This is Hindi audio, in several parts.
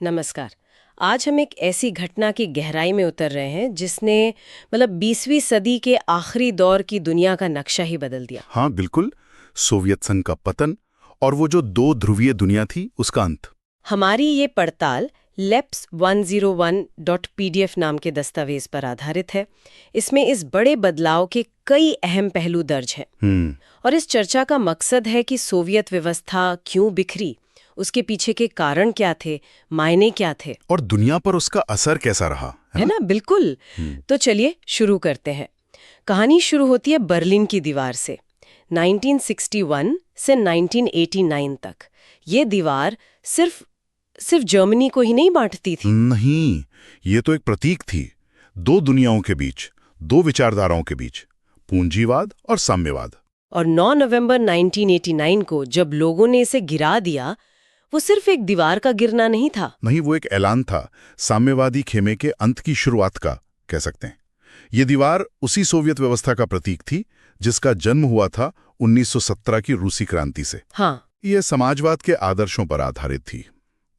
नमस्कार। आज हम एक ऐसी घटना की गहराई में उतर रहे हैं जिसने 20वीं सदी के आखिरी दौर की दुनिया का नक्शा ही बदल दिया। हाँ बिल्कुल। सोवियत संघ का पतन और वो जो दो ध्रुवीय दुनिया थी उसका अंत। हमारी ये पड़ताल लेप्स 101.pdf नाम के दस्तावेज पर आधारित है। इसमें इस बड़े बदलाव के कई अहम पहलू दर्ज हैं। और इस चर्चा का मकसद है कि सोवियत व्यवस्था क्यों बिखरी, उसके पीछे के कारण क्या थे, मायने क्या थे, और दुनिया पर उसका असर कैसा रहा, है ना? बिल्कुल। तो चलिए शुरू करते हैं। कहानी शुरू होती है बर्लिन की दीवार से। 1961 से 1989 तक ये दीवार सिर्फ जर्मनी को ही नहीं बांटती थी। नहीं, ये तो एक प्रतीक थी। दो दुनियाओं के बीच, दो विचारधाराओं के बीच, पूंजीवाद और साम्यवाद। और 9 नवंबर 1989 को जब लोगों ने इसे गिरा दिया, वो सिर्फ एक दीवार का गिरना नहीं था। नहीं, वो एक ऐलान था, साम्यवादी खेमे के अंत की शुरुआत का, कह सकते हैं। ये दीवार उसी सोवियत व्यवस्था का प्रतीक थी जिसका जन्म हुआ था 1917 की रूसी क्रांति से। हाँ। ये समाजवाद के आदर्शों पर आधारित थी,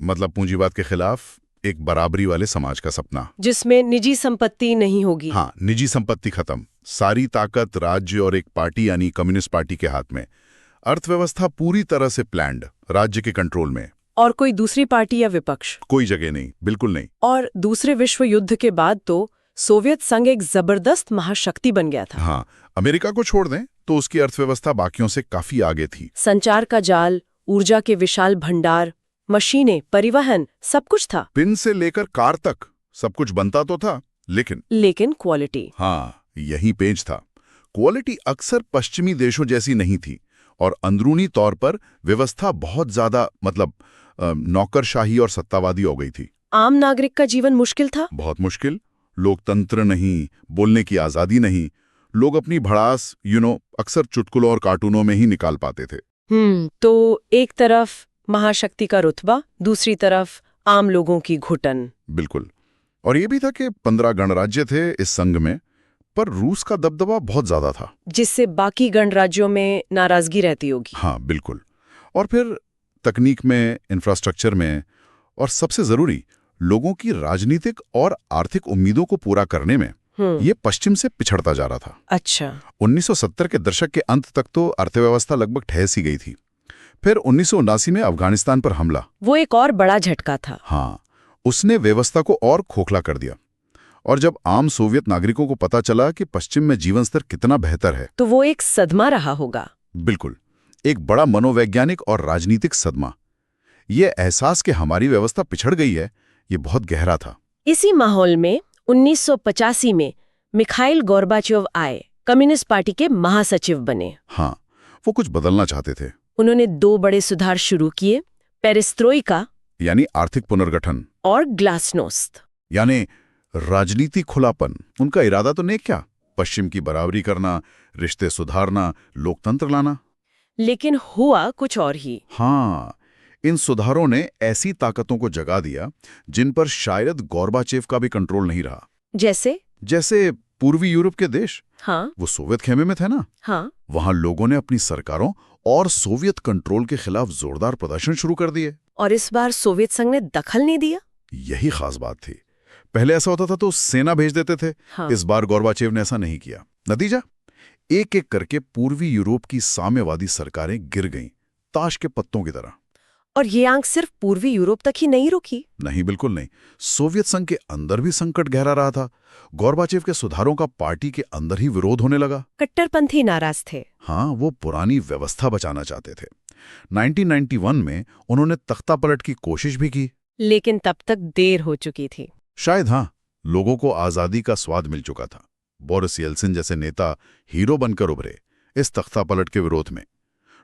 मतलब पूंजीवाद के खिलाफ एक बराबरी वाले समाज का सपना, जिसमें निजी संपत्ति नहीं होगी। हाँ, निजी संपत्ति खत्म, सारी ताकत राज्य और एक पार्टी यानी कम्युनिस्ट पार्टी के हाथ में। अर्थव्यवस्था पूरी तरह से प्लान्ड, राज्य के कंट्रोल में। और कोई दूसरी पार्टी या विपक्ष कोई जगह नहीं, बिल्कुल नहीं। और दूसरे विश्व युद्ध के बाद तो सोवियत संघ एक जबरदस्त महाशक्ति बन गया था। हाँ, अमेरिका को छोड़ दें तो उसकी अर्थव्यवस्था बाकियों से काफी आगे थी। संचार का जाल, ऊर्जा के विशाल भंडार, मशीनें, परिवहन, सब कुछ था। पिन से लेकर कार तक सब कुछ बनता तो था, लेकिन क्वालिटी। हाँ, यही पेंच था। क्वालिटी अक्सर पश्चिमी देशों जैसी नहीं थी और अंदरूनी तौर पर व्यवस्था बहुत ज्यादा नौकरशाही और सत्तावादी हो गई थी। आम नागरिक का जीवन मुश्किल था। बहुत मुश्किल। लोकतंत्र नहीं, बोलने की आजादी नहीं। लोग अपनी भड़ास अक्सर चुटकुलों और कार्टूनों में ही निकाल पाते थे। तो एक तरफ महाशक्ति का रुतबा, दूसरी तरफ आम लोगों की घुटन। बिल्कुल। और ये भी था कि 15 गणराज्य थे इस संघ में, पर रूस का दबदबा बहुत ज्यादा था, जिससे बाकी गणराज्यों में नाराजगी रहती होगी। हाँ बिल्कुल। और फिर तकनीक में, इंफ्रास्ट्रक्चर में, और सबसे जरूरी लोगों की राजनीतिक और आर्थिक उम्मीदों को पूरा करने में ये पश्चिम से पिछड़ता जा रहा था। अच्छा। 1970 के दशक के अंत तक तो अर्थव्यवस्था लगभग ठहस ही गई थी। फिर 1979 में अफगानिस्तान पर हमला, वो एक और बड़ा झटका था। हाँ, उसने व्यवस्था को और खोखला कर दिया। और जब आम सोवियत नागरिकों को पता चला कि पश्चिम में जीवन स्तर कितना बेहतर है, तो वो एक सदमा रहा होगा। बिल्कुल, एक बड़ा मनोवैज्ञानिक और राजनीतिक सदमा। ये एहसास कि हमारी व्यवस्था पिछड़ गई है, ये बहुत गहरा था। इसी माहौल में 1985 में मिखाइल गोर्बाचोव आए, कम्युनिस्ट पार्टी के महासचिव बने। हाँ, वो कुछ बदलना चाहते थे। उन्होंने 2 बड़े सुधार शुरू किए, पेरेस्ट्रोइका यानी आर्थिक पुनर्गठन, और ग्लासनोस्त यानी राजनीतिक खुलापन। उनका इरादा तो नेक क्या, पश्चिम की बराबरी करना, रिश्ते सुधारना, लोकतंत्र लाना। लेकिन हुआ कुछ और ही। हाँ, इन सुधारों ने ऐसी ताकतों को जगा दिया जिन पर शायद गोर्बाचेव का भी कंट्रोल नहीं रहा। जैसे पूर्वी यूरोप के देश। हाँ। वो सोवियत खेमे में थे ना। हाँ। वहां लोगों ने अपनी सरकारों और सोवियत कंट्रोल के खिलाफ जोरदार प्रदर्शन शुरू कर दिए। और इस बार सोवियत संघ ने दखल नहीं दिया। यही खास बात थी। पहले ऐसा होता था तो सेना भेज देते थे। हाँ। इस बार गोर्बाचेव ने ऐसा नहीं किया। नतीजा, एक एक करके पूर्वी यूरोप की साम्यवादी सरकारें गिर गईं, ताश के पत्तों की तरह। और ये आंख सिर्फ पूर्वी यूरोप तक ही नहीं रुकी। नहीं, बिल्कुल नहीं। सोवियत संघ के अंदर भी संकट गहरा रहा था। गोर्बाचेव के सुधारों का पार्टी के अंदर ही विरोध होने लगा। कट्टरपंथी नाराज थे। हाँ, वो पुरानी व्यवस्था बचाना चाहते थे। 1991 में उन्होंने तख्तापलट की कोशिश भी की, लेकिन तब तक देर हो चुकी थी। शायद हाँ, लोगों को आजादी का स्वाद मिल चुका था। बोरिस येल्सिन जैसे नेता हीरो बनकर उभरे इस तख्तापलट के विरोध में।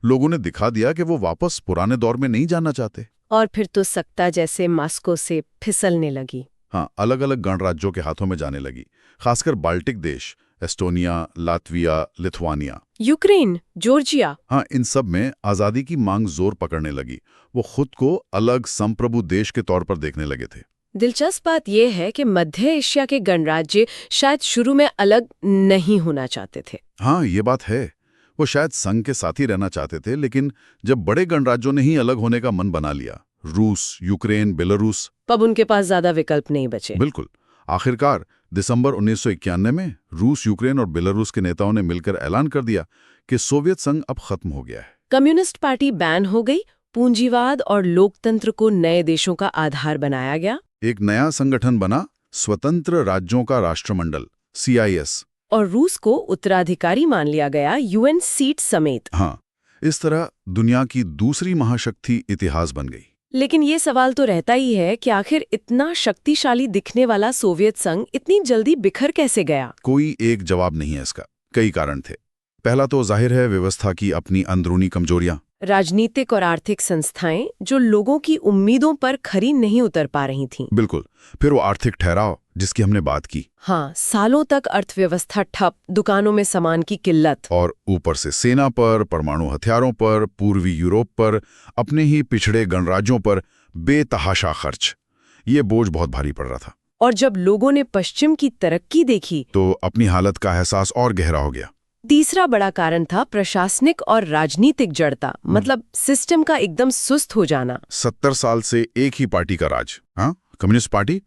लोगों ने दिखा दिया कि वो वापस पुराने दौर में नहीं जाना चाहते। और फिर तो सत्ता जैसे मास्को से फिसलने लगी। हाँ, अलग अलग गणराज्यों के हाथों में जाने लगी, खासकर बाल्टिक देश, Estonia, Latvia, Lithuania, Ukraine, Georgia. हाँ, इन सब में आजादी की मांग जोर पकड़ने लगी। वो खुद को अलग संप्रभु देश के तौर पर देखने लगे थे। दिलचस्प बात यह है कि मध्य एशिया के गणराज्य शायद शुरू में अलग नहीं होना चाहते थे। हाँ, ये बात है। वो शायद संघ के साथ ही रहना चाहते थे, लेकिन जब बड़े गणराज्यों ने ही अलग होने का मन बना लिया रूस, यूक्रेन, बेलारूस। अब उनके पास ज्यादा विकल्प नहीं बचे। बिल्कुल। आखिरकार दिसंबर 1991 में रूस, यूक्रेन और बेलारूस के नेताओं ने मिलकर ऐलान कर दिया कि सोवियत संघ अब खत्म हो गया है। कम्युनिस्ट पार्टी बैन हो गई, पूंजीवाद और लोकतंत्र को नए देशों का आधार बनाया गया। एक नया संगठन बना, स्वतंत्र राज्यों का राष्ट्रमंडल, CIS। और रूस को उत्तराधिकारी मान लिया गया, UN सीट समेत। हाँ, इस तरह दुनिया की दूसरी महाशक्ति इतिहास बन गई। लेकिन ये सवाल तो रहता ही है कि आखिर इतना शक्तिशाली दिखने वाला सोवियत संघ इतनी जल्दी बिखर कैसे गया? कोई एक जवाब नहीं है इसका। कई कारण थे। पहला तो जाहिर है व्यवस्था की अपनी अंदरूनी कमजोरियां। राजनीतिक और आर्थिक संस्थाएं जो लोगों की उम्मीदों पर खरी नहीं उतर पा रही थीं। बिल्कुल। फिर वो आर्थिक ठहराव जिसकी हमने बात की। हाँ, सालों तक अर्थव्यवस्था ठप, दुकानों में सामान की किल्लत। और ऊपर से सेना पर, परमाणु हथियारों पर, पूर्वी यूरोप पर, अपने ही पिछड़े गणराज्यों पर बेतहाशा खर्च। ये बोझ बहुत भारी पड़ रहा था। और जब लोगों ने पश्चिम की तरक्की देखी तो अपनी हालत का एहसास और गहरा हो गया। तीसरा बड़ा कारण था प्रशासनिक और राजनीतिक जड़ता, मतलब सिस्टम का एकदम सुस्त हो जाना। 70 साल से एक ही पार्टी का राज। हाँ, कम्युनिस्ट पार्टी।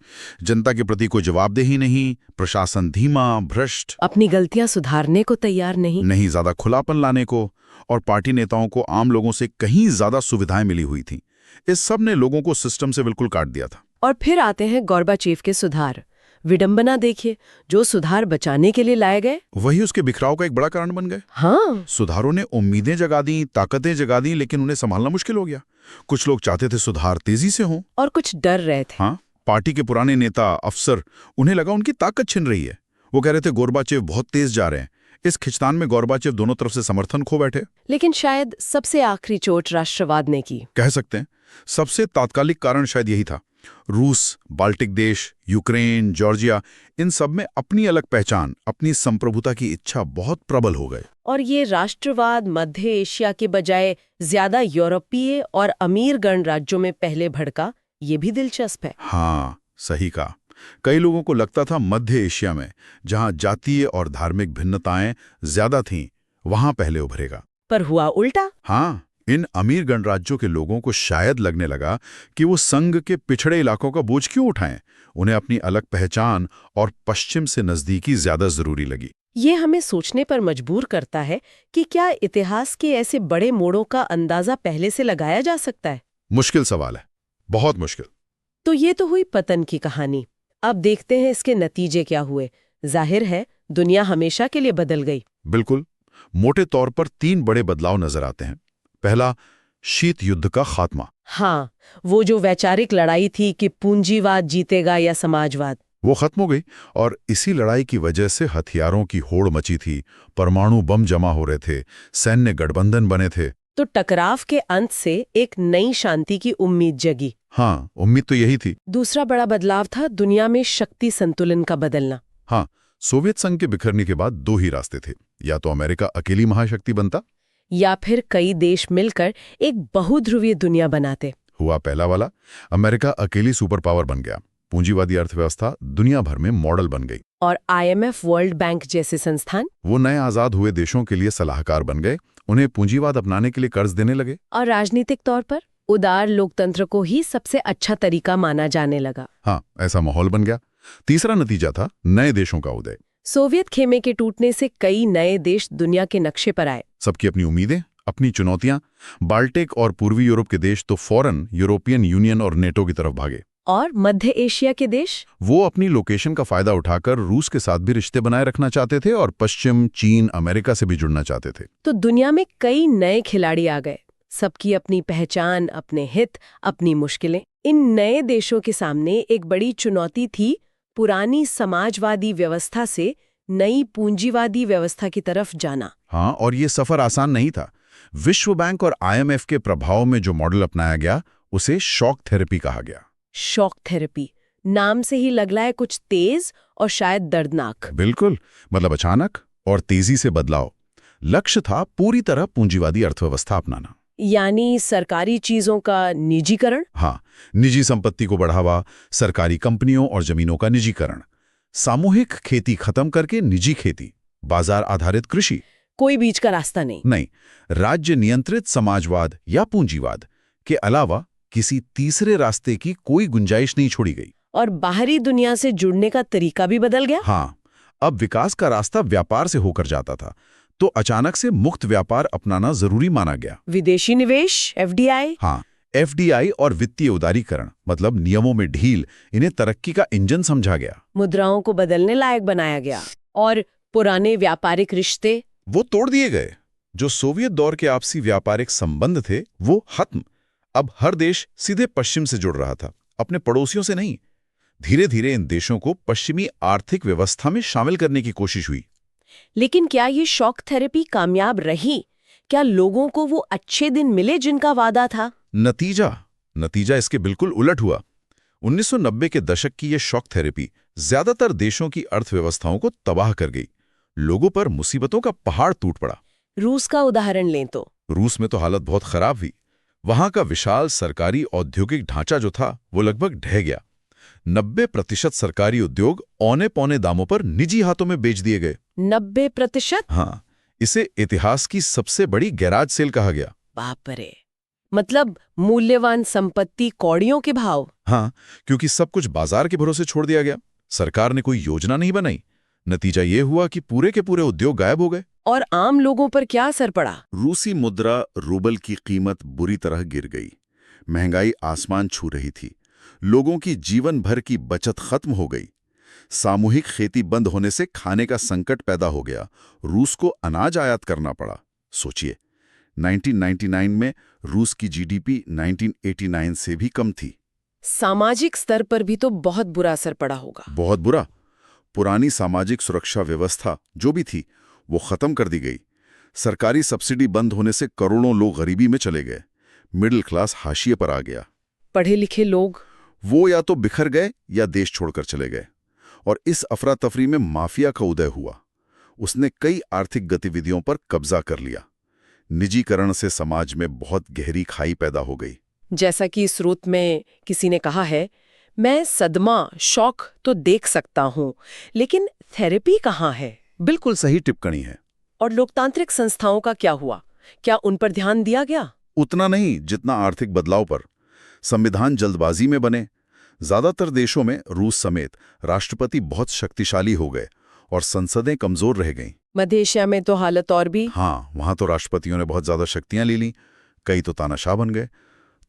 जनता के प्रति कोई जवाबदेही नहीं, प्रशासन धीमा, भ्रष्ट, अपनी गलतियां सुधारने को तैयार नहीं ज्यादा खुलापन लाने को, और पार्टी नेताओं को आम लोगों से कहीं ज्यादा सुविधाएं मिली हुई थी। इस सब ने लोगों को सिस्टम से बिल्कुल काट दिया था। और फिर आते हैं गोर्बाचेव के सुधार। विडंबना देखिए, जो सुधार बचाने के लिए लाए गए वही उसके बिखराव का एक बड़ा कारण बन गए। हाँ, सुधारों ने उम्मीदें जगा दी, ताकतें जगा दी, लेकिन उन्हें संभालना मुश्किल हो गया। कुछ लोग चाहते थे सुधार तेजी से हो, और कुछ डर रहे थे। हाँ, पार्टी के पुराने नेता, अफसर, उन्हें लगा उनकी ताकत छिन रही है। वो कह रहे थे गोर्बाचेव बहुत तेज जा रहे हैं। इस खिंचतान में गोर्बाचेव दोनों तरफ से समर्थन खो बैठे। लेकिन शायद सबसे आखिरी चोट राष्ट्रवाद ने की। कह सकते हैं सबसे तात्कालिक कारण शायद यही था। रूस, बाल्टिक देश, यूक्रेन, जॉर्जिया, इन सब में अपनी अलग पहचान, अपनी संप्रभुता की इच्छा बहुत प्रबल हो गए। और ये राष्ट्रवाद मध्य एशिया के बजाय ज्यादा यूरोपीय और अमीर गणराज्यों में पहले भड़का, ये भी दिलचस्प है। हाँ, सही कहा। कई लोगों को लगता था मध्य एशिया में, जहां जातीय और धार्मिक भिन्नताएं ज्यादा थीं, वहां पहले उभरेगा। पर हुआ उल्टा। हाँ, इन अमीर गणराज्यों के लोगों को शायद लगने लगा कि वो संघ के पिछड़े इलाकों का बोझ क्यों उठाएं। उन्हें अपनी अलग पहचान और पश्चिम से नजदीकी ज्यादा जरूरी लगी। ये हमें सोचने पर मजबूर करता है कि क्या इतिहास के ऐसे बड़े मोड़ों का अंदाजा पहले से लगाया जा सकता है? मुश्किल सवाल है, बहुत मुश्किल। तो ये तो हुई पतन की कहानी। अब देखते हैं इसके नतीजे क्या हुए। जाहिर है दुनिया हमेशा के लिए बदल गई। बिल्कुल। मोटे तौर पर 3 बड़े बदलाव नजर आते हैं। पहला, शीत युद्ध का खात्मा। हाँ, वो जो वैचारिक लड़ाई थी कि पूंजीवाद जीतेगा या समाजवाद, वो खत्म हो गई। और इसी लड़ाई की वजह से हथियारों की होड़ मची थी, परमाणु बम जमा हो रहे थे, सैन्य गठबंधन बने थे। तो टकराव के अंत से एक नई शांति की उम्मीद जगी। हाँ, उम्मीद तो यही थी। दूसरा बड़ा बदलाव था दुनिया में शक्ति संतुलन का बदलना। हाँ, सोवियत संघ के बिखरने के बाद 2 ही रास्ते थे। या तो अमेरिका अकेली महाशक्ति बनता, या फिर कई देश मिलकर एक बहुध्रुवीय दुनिया बनाते। हुआ पहला वाला। अमेरिका अकेली सुपर पावर बन गया। पूंजीवादी अर्थव्यवस्था दुनिया भर में मॉडल बन गई। और IMF, वर्ल्ड बैंक जैसे संस्थान वो नए आजाद हुए देशों के लिए सलाहकार बन गए, उन्हें पूंजीवाद अपनाने के लिए कर्ज देने लगे। और राजनीतिक तौर पर उदार लोकतंत्र को ही सबसे अच्छा तरीका माना जाने लगा। हाँ, ऐसा माहौल बन गया। तीसरा नतीजा था नए देशों का उदय। सोवियत खेमे के टूटने से कई नए देश दुनिया के नक्शे पर आए। सबकी अपनी उम्मीदें, अपनी चुनौतियां। बाल्टिक और पूर्वी यूरोप के देश तो फौरन यूरोपियन यूनियन और नेटो की तरफ भागे। और मध्य एशिया के देश, वो अपनी लोकेशन का फायदा उठाकर रूस के साथ भी रिश्ते बनाए रखना चाहते थे और पश्चिम, चीन, अमेरिका से भी जुड़ना चाहते थे। तो दुनिया में कई नए खिलाड़ी आ गए। सबकी अपनी पहचान, अपने हित, अपनी मुश्किलें। इन नए देशों के सामने एक बड़ी चुनौती थी पुरानी समाजवादी व्यवस्था से नई पूंजीवादी व्यवस्था की तरफ जाना। हाँ, और ये सफर आसान नहीं था। विश्व बैंक और IMF के प्रभाव में जो मॉडल अपनाया गया उसे शॉक थेरेपी कहा गया। शॉक थेरेपी, नाम से ही लग रहा है कुछ तेज और शायद दर्दनाक। बिल्कुल, मतलब अचानक और तेजी से बदलाव। लक्ष्य था पूरी तरह पूंजीवादी अर्थव्यवस्था अपनाना। यानी सरकारी चीजों का निजीकरण। हाँ, निजी संपत्ति को बढ़ावा, सरकारी कंपनियों और जमीनों का निजीकरण, सामूहिक खेती खत्म करके निजी खेती, बाजार आधारित कृषि। कोई बीच का रास्ता नहीं। राज्य नियंत्रित समाजवाद या पूंजीवाद के अलावा किसी तीसरे रास्ते की कोई गुंजाइश नहीं छोड़ी गई। और बाहरी दुनिया से जुड़ने का तरीका भी बदल गया। हाँ, अब विकास का रास्ता व्यापार से होकर जाता था, तो अचानक से मुक्त व्यापार अपनाना जरूरी माना गया। विदेशी निवेश, एफडीआई। हाँ, एफडीआई और वित्तीय उदारीकरण, मतलब नियमों में ढील, इन्हें तरक्की का इंजन समझा गया। मुद्राओं को बदलने लायक बनाया गया और पुराने व्यापारिक रिश्ते वो तोड़ दिए गए। जो सोवियत दौर के आपसी व्यापारिक संबंध थे वो खत्म। अब हर देश सीधे पश्चिम से जुड़ रहा था, अपने पड़ोसियों से नहीं। धीरे धीरे इन देशों को पश्चिमी आर्थिक व्यवस्था में शामिल करने की कोशिश हुई। लेकिन क्या ये शॉक थेरेपी कामयाब रही? क्या लोगों को वो अच्छे दिन मिले जिनका वादा था? नतीजा इसके बिल्कुल उलट हुआ। 1990 के दशक की ये शॉक थेरेपी ज्यादातर देशों की अर्थव्यवस्थाओं को तबाह कर गई। लोगों पर मुसीबतों का पहाड़ टूट पड़ा। रूस का उदाहरण लें तो रूस में तो हालत बहुत खराब हुई। वहां का विशाल सरकारी औद्योगिक ढांचा जो था वो लगभग ढह गया। 90% सरकारी उद्योग औने पौने दामों पर निजी हाथों में बेच दिए गए। 90%? हाँ, इसे इतिहास की सबसे बड़ी गैराज सेल कहा गया। बाप रे! मतलब मूल्यवान संपत्ति कौड़ियों के भाव। हाँ, क्योंकि सब कुछ बाजार के भरोसे छोड़ दिया गया। सरकार ने कोई योजना नहीं बनाई। नतीजा ये हुआ कि पूरे के पूरे उद्योग गायब हो गए। और आम लोगों पर क्या असर पड़ा? रूसी मुद्रा रूबल की कीमत बुरी तरह गिर गई। महंगाई आसमान छू रही थी। लोगों की जीवन भर की बचत खत्म हो गई। सामूहिक खेती बंद होने से खाने का संकट पैदा हो गया। रूस को अनाज आयात करना पड़ा। सोचिए, 1999 में रूस की जीडीपी 1989 से भी कम थी। सामाजिक स्तर पर भी तो बहुत बुरा असर पड़ा होगा। बहुत बुरा। पुरानी सामाजिक सुरक्षा व्यवस्था जो भी थी वो खत्म कर दी गई। सरकारी सब्सिडी बंद होने से करोड़ों लोग गरीबी में चले गए। मिडिल क्लास हाशिए पर आ गया। पढ़े लिखे लोग वो या तो बिखर गए या देश छोड़कर चले गए। और इस अफरा तफरी में माफिया का उदय हुआ। उसने कई आर्थिक गतिविधियों पर कब्जा कर लिया। निजीकरण से समाज में बहुत गहरी खाई पैदा हो गई। जैसा कि इस स्रोत में किसी ने कहा है, मैं सदमा, शॉक तो देख सकता हूं, लेकिन थेरेपी कहाँ है? बिल्कुल सही टिप्पणी है। और लोकतांत्रिक संस्थाओं का क्या हुआ? क्या उन पर ध्यान दिया गया? उतना नहीं जितना आर्थिक बदलाव पर। संविधान जल्दबाजी में बने। ज्यादातर देशों में, रूस समेत, राष्ट्रपति बहुत शक्तिशाली हो गए और संसदें कमजोर रह गईं। मध्य एशिया में तो हालत और भी। हाँ, वहां तो राष्ट्रपतियों ने बहुत ज्यादा शक्तियां ले लीं। कई तो तानाशाह बन गए।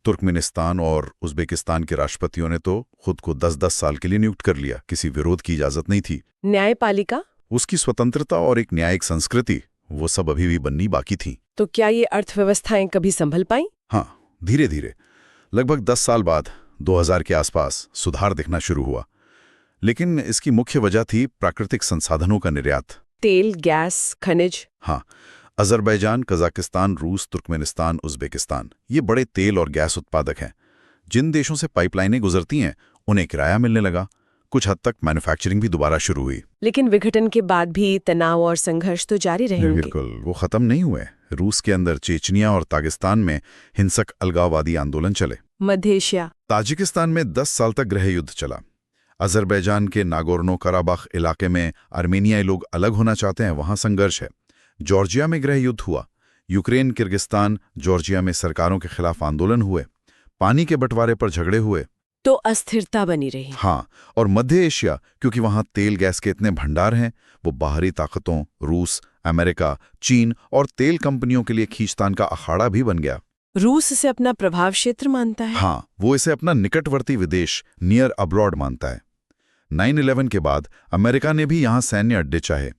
तुर्कमेनिस्तान और उज्बेकिस्तान के राष्ट्रपतियों ने तो खुद को 10-10 साल के लिए नियुक्त कर लिया। किसी विरोध की इजाजत नहीं थी। न्यायपालिका, उसकी स्वतंत्रता और एक न्यायिक संस्कृति, वो सब अभी भी बननी बाकी थी। तो क्या ये अर्थव्यवस्थाएं कभी संभल पाई? हाँ, धीरे धीरे। लगभग 10 साल बाद 2000 के आसपास सुधार दिखना शुरू हुआ। लेकिन इसकी मुख्य वजह थी प्राकृतिक संसाधनों का निर्यात। तेल, गैस, खनिज। हाँ, अजरबैजान, कजाकिस्तान, रूस, तुर्कमेनिस्तान, उज्बेकिस्तान, ये बड़े तेल और गैस उत्पादक हैं। जिन देशों से पाइपलाइनें गुजरती हैं, उन्हें किराया मिलने लगा। कुछ हद तक मैन्युफैक्चरिंग भी दोबारा शुरू हुई। लेकिन विघटन के बाद भी तनाव और संघर्ष तो जारी रहेंगे। बिल्कुल, वो खत्म नहीं हुए। रूस के अंदर चेचनिया और तागिस्तान में हिंसक अलगाववादी आंदोलन चले। मध्य एशिया, ताजिकिस्तान में 10 साल तक गृह युद्ध चला। अजरबैजान के नागोर्नो कराबाख इलाके में आर्मेनियाई लोग अलग होना चाहते हैं, वहां संघर्ष है। जॉर्जिया में गृह युद्ध हुआ। यूक्रेन, किर्गिस्तान, जॉर्जिया में सरकारों के खिलाफ आंदोलन हुए। पानी के बंटवारे पर झगड़े हुए। तो अस्थिरता बनी रही। हाँ, और मध्य एशिया, क्योंकि वहां तेल गैस के इतने भंडार हैं, वो बाहरी ताकतों, रूस, अमेरिका, चीन और तेल कंपनियों के लिए खींचतान का अखाड़ा भी बन गया। रूस इसे अपना प्रभाव क्षेत्र मानता है। हाँ, वो इसे अपना निकटवर्ती विदेश, नियर अब्रॉड मानता है। 9/11 के बाद अमेरिका ने भी यहाँ सैन्य अड्डे चाहे।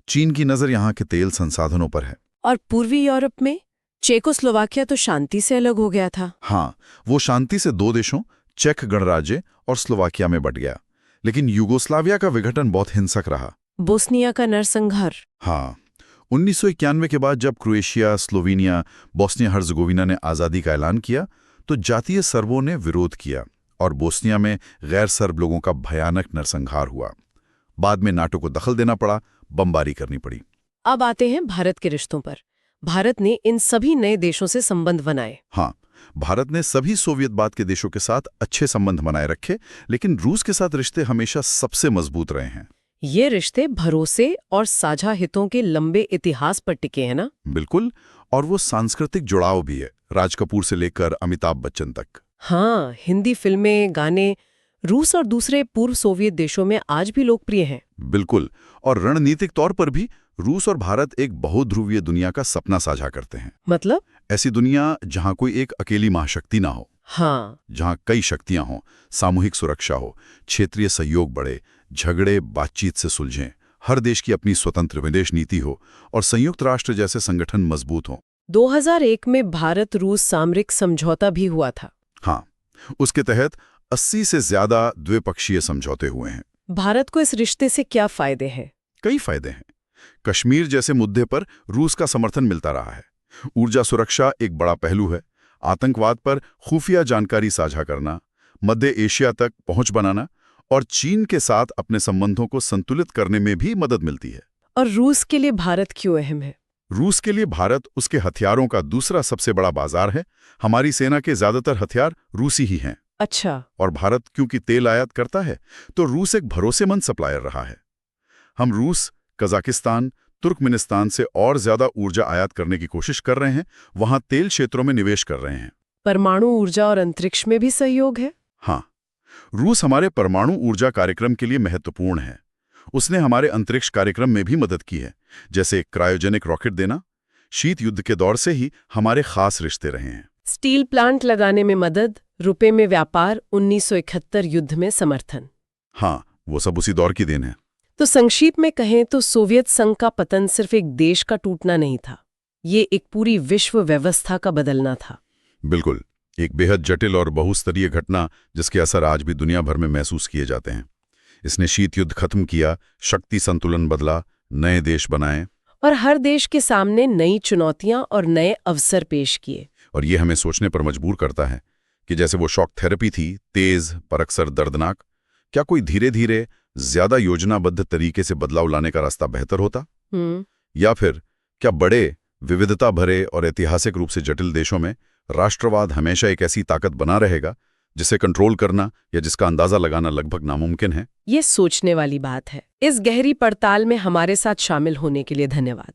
चीन की नजर यहाँ के तेल संसाधनों पर है। और पूर्वी यूरोप में चेकोस्लोवाकिया तो शांति से अलग हो गया था। हाँ, वो शांति से 2 देशों, चेक गणराज्य और स्लोवाकिया में बट गया। लेकिन यूगोस्लाविया का विघटन बहुत हिंसक रहा। बोस्निया का नरसंहार। हाँ, 1991 के बाद जब क्रोएशिया, स्लोवेनिया, बोस्निया हर्जगोविना ने आज़ादी का ऐलान किया, तो जातीय सर्बों ने विरोध किया और बोस्निया में गैर सर्ब लोगों का भयानक नरसंहार हुआ। बाद में नाटो को दखल देना पड़ा, बमबारी करनी पड़ी। अब आते हैं भारत के रिश्तों पर। भारत ने इन सभी नए देशों से संबंध बनाए। हाँ, भारत ने सभी सोवियत बाद के देशों के साथ अच्छे संबंध बनाए रखे, लेकिन रूस के साथ रिश्ते हमेशा सबसे मजबूत रहे हैं। ये रिश्ते भरोसे और साझा हितों के लंबे इतिहास पर टिके हैं ना? बिल्कुल, और वो सांस्कृतिक जुड़ाव भी है, राज कपूर से लेकर अमिताभ बच्चन तक। हाँ, हिंदी फिल्में, गाने रूस और दूसरे पूर्व सोवियत देशों में आज भी लोकप्रिय हैं। बिल्कुल। और रणनीतिक तौर पर भी रूस और भारत एक बहुध्रुवीय दुनिया का सपना साझा करते हैं। मतलब? ऐसी दुनिया जहां कोई एक अकेली महाशक्ति ना हो, हाँ, जहां कई शक्तियां हों, सामूहिक सुरक्षा हो, क्षेत्रीय सहयोग बढ़े, झगड़े बातचीत से सुलझें, हर देश की अपनी स्वतंत्र विदेश नीति हो और संयुक्त राष्ट्र जैसे संगठन मजबूत हों। 2001 में भारत रूस सामरिक समझौता भी हुआ था। हाँ, उसके तहत 80 से ज्यादा द्विपक्षीय समझौते हुए हैं। भारत को इस रिश्ते से क्या फायदे हैं? कई फायदे हैं। कश्मीर जैसे मुद्दे पर रूस का समर्थन मिलता रहा है। ऊर्जा सुरक्षा एक बड़ा पहलू है। आतंकवाद पर खुफिया जानकारी साझा करना, मध्य एशिया तक पहुंच बनाना और चीन के साथ अपने संबंधों को संतुलित करने में भी मदद मिलती है। और रूस के लिए भारत क्यों अहम है? रूस के लिए भारत उसके हथियारों का दूसरा सबसे बड़ा बाजार है। हमारी सेना के ज्यादातर हथियार रूसी ही हैं। अच्छा। और भारत क्योंकि तेल आयात करता है, तो रूस एक भरोसेमंद सप्लायर रहा है। हम रूस, कजाकिस्तान, तुर्कमेनिस्तान से और ज्यादा ऊर्जा आयात करने की कोशिश कर रहे हैं, वहां तेल क्षेत्रों में निवेश कर रहे हैं। परमाणु ऊर्जा और अंतरिक्ष में भी सहयोग है? हाँ, रूस हमारे परमाणु ऊर्जा कार्यक्रम के लिए महत्वपूर्ण है। उसने हमारे अंतरिक्ष कार्यक्रम में भी मदद की है, जैसे क्रायोजेनिक रॉकेट देना। शीत युद्ध के दौर से ही हमारे खास रिश्ते रहे हैं। स्टील प्लांट लगाने में मदद, रुपए में व्यापार, 1971 युद्ध में समर्थन। हाँ, वो सब उसी दौर की देन है। तो संक्षेप में कहें तो सोवियत संघ का पतन सिर्फ एक देश का टूटना नहीं था, ये एक पूरी विश्व व्यवस्था का बदलना था। बिल्कुल, एक बेहद जटिल और बहुस्तरीय घटना जिसके असर आज भी दुनिया भर में महसूस किए जाते हैं। इसने शीत युद्ध खत्म किया, शक्ति संतुलन बदला, नए देश बनाए और हर देश के सामने नई चुनौतियां और नए अवसर पेश किए। और ये हमें सोचने पर मजबूर करता है कि जैसे वो शॉक थेरेपी थी, तेज पर अक्सर दर्दनाक, क्या कोई धीरे धीरे ज्यादा योजनाबद्ध तरीके से बदलाव लाने का रास्ता बेहतर होता? या फिर क्या बड़े, विविधता भरे और ऐतिहासिक रूप से जटिल देशों में राष्ट्रवाद हमेशा एक ऐसी ताकत बना रहेगा जिसे कंट्रोल करना या जिसका अंदाजा लगाना लगभग नामुमकिन है? ये सोचने वाली बात है। इस गहरी पड़ताल में हमारे साथ शामिल होने के लिए धन्यवाद।